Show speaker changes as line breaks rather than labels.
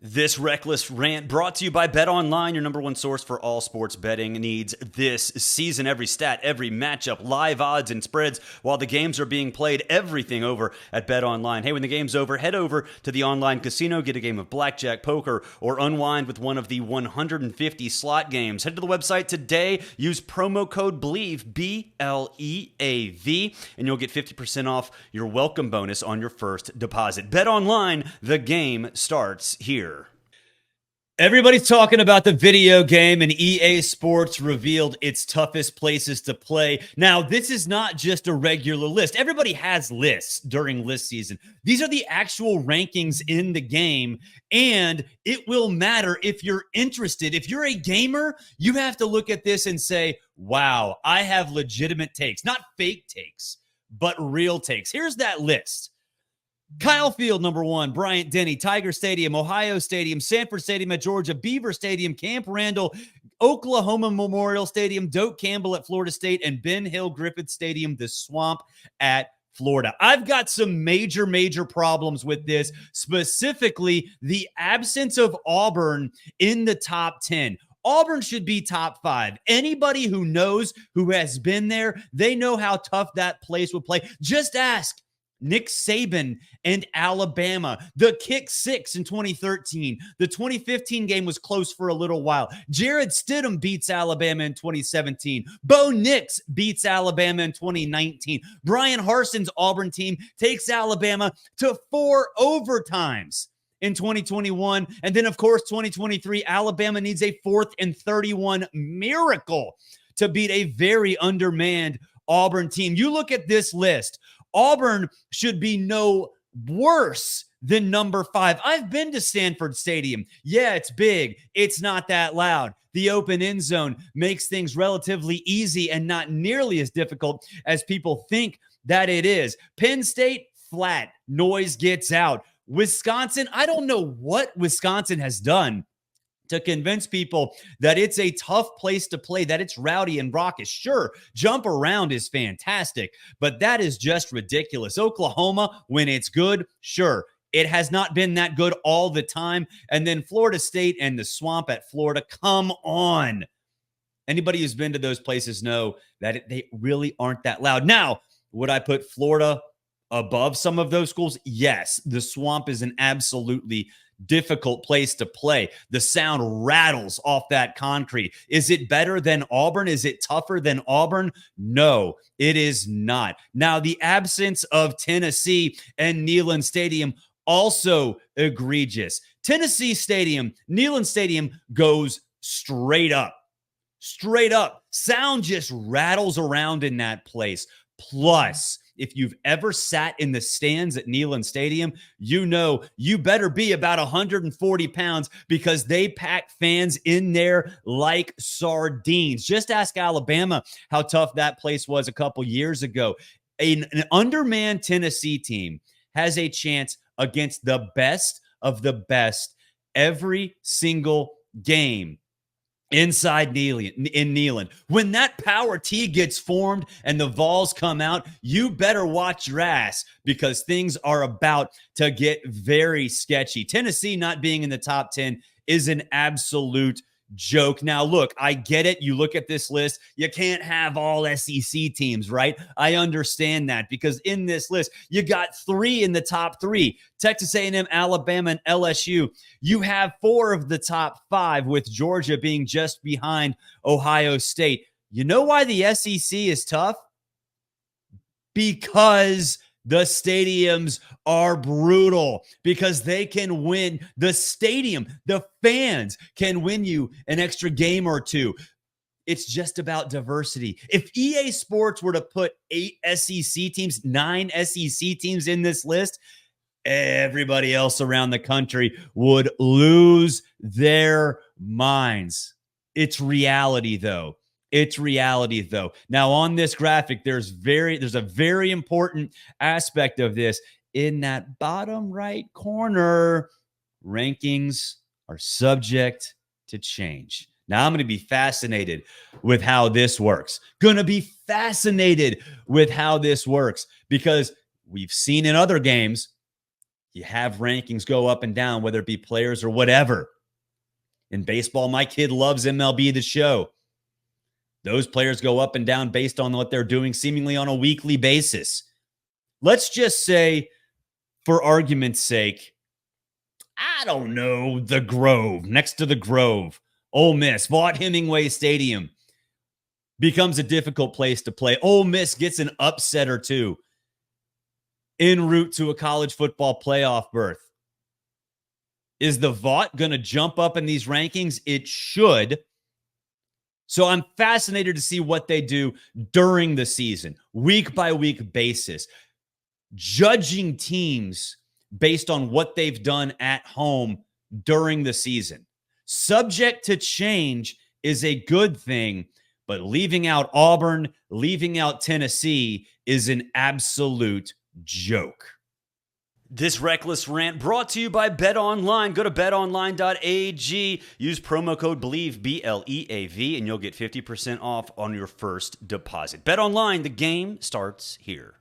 This reckless rant brought to you by Bet Online, your number one source for all sports betting needs this season. Every stat, every matchup, live odds and spreads while the games are being played. Everything over at Bet Online. Hey, when the game's over, head over to the online casino, get a game of blackjack, poker, or unwind with one of the 150 slot games. Head to the website today. Use promo code BLEAV, B-L-E-A-V, and you'll get 50% off your welcome bonus on your first deposit. Bet Online, the game starts here. Everybody's talking about the video game, and EA Sports revealed its toughest places to play. Now, this is not just a regular list. Everybody has lists during list season. These are the actual rankings in the game, and it will matter if you're interested. If you're a gamer, you have to look at this and say, wow, I have legitimate takes. Not fake takes, but real takes. Here's that list. Kyle Field, number 1, Bryant-Denny, Tiger Stadium, Ohio Stadium, Sanford Stadium at Georgia, Beaver Stadium, Camp Randall, Oklahoma Memorial Stadium, Doak Campbell at Florida State, and Ben Hill Griffith Stadium, the Swamp at Florida. I've got some major problems with this, specifically the absence of Auburn in the top 10. Auburn should be top 5. Anybody who knows, who has been there, they know how tough that place would play. Just ask Nick Saban and Alabama. The kick 6 in 2013. The 2015 game was close for a little while. Jared Stidham beats Alabama in 2017. Bo Nix beats Alabama in 2019. Brian Harson's Auburn team takes Alabama to 4 overtimes in 2021. And then, of course, 2023, Alabama needs a 4th and 31 miracle to beat a very undermanned Auburn team. You look at this list. Auburn should be no worse than number 5. I've been to Sanford Stadium. Yeah, it's big. It's not that loud. The open end zone makes things relatively easy and not nearly as difficult as people think that it is. Penn State, flat. Noise gets out. Wisconsin, I don't know what Wisconsin has done to convince people that it's a tough place to play, that it's rowdy and raucous. Sure, jump around is fantastic, but that is just ridiculous. Oklahoma, when it's good, sure. It has not been that good all the time. And then Florida State and the Swamp at Florida, come on. Anybody who's been to those places know that they really aren't that loud. Now, would I put Florida above some of those schools? Yes, the Swamp is an absolutely difficult place to play. The sound rattles off that concrete. Is it better than Auburn? Is it tougher than Auburn? No, it is not. Now, the absence of Tennessee and Neyland Stadium also egregious. Tennessee Stadium, Neyland Stadium goes straight up. Straight up. Sound just rattles around in that place. Plus, if you've ever sat in the stands at Neyland Stadium, you know you better be about 140 pounds because they pack fans in there like sardines. Just ask Alabama how tough that place was a couple years ago. An undermanned Tennessee team has a chance against the best of the best every single game inside Neyland. When that power T gets formed and the Vols come out, you better watch your ass because things are about to get very sketchy. Tennessee not being in the top 10 is an absolute joke. Now, look, I get it. You look at this list, you can't have all SEC teams, right? I understand that because in this list, you got 3 in the top 3, Texas A&M, Alabama, and LSU. You have 4 of the top 5 with Georgia being just behind Ohio State. You know why the SEC is tough? Because the stadiums are brutal, because they can win. The stadium, the fans can win you an extra game or 2. It's just about diversity. If EA Sports were to put 8 SEC teams, 9 SEC teams in this list, everybody else around the country would lose their minds. It's reality, though. It's reality, though. Now, on this graphic, there's a very important aspect of this. In that bottom right corner, rankings are subject to change. Now, I'm going to be fascinated with how this works. Because we've seen in other games You have rankings go up and down, whether it be players or whatever. In baseball, my kid loves MLB The Show. Those players go up and down based on what they're doing seemingly on a weekly basis. Let's just say, for argument's sake, I don't know, the Grove, next to the Grove, Ole Miss, Vaught-Hemingway Stadium becomes a difficult place to play. Ole Miss gets an upset or two en route to a college football playoff berth. Is the Vaught going to jump up in these rankings? It should. So I'm fascinated to see what they do during the season, week by week basis, judging teams based on what they've done at home during the season. Subject to change is a good thing, but leaving out Auburn, leaving out Tennessee is an absolute joke. This reckless rant brought to you by Bet Online. Go to betonline.ag. Use promo code BLEAV, BLEAV, and you'll get 50% off on your first deposit. Bet Online, the game starts here.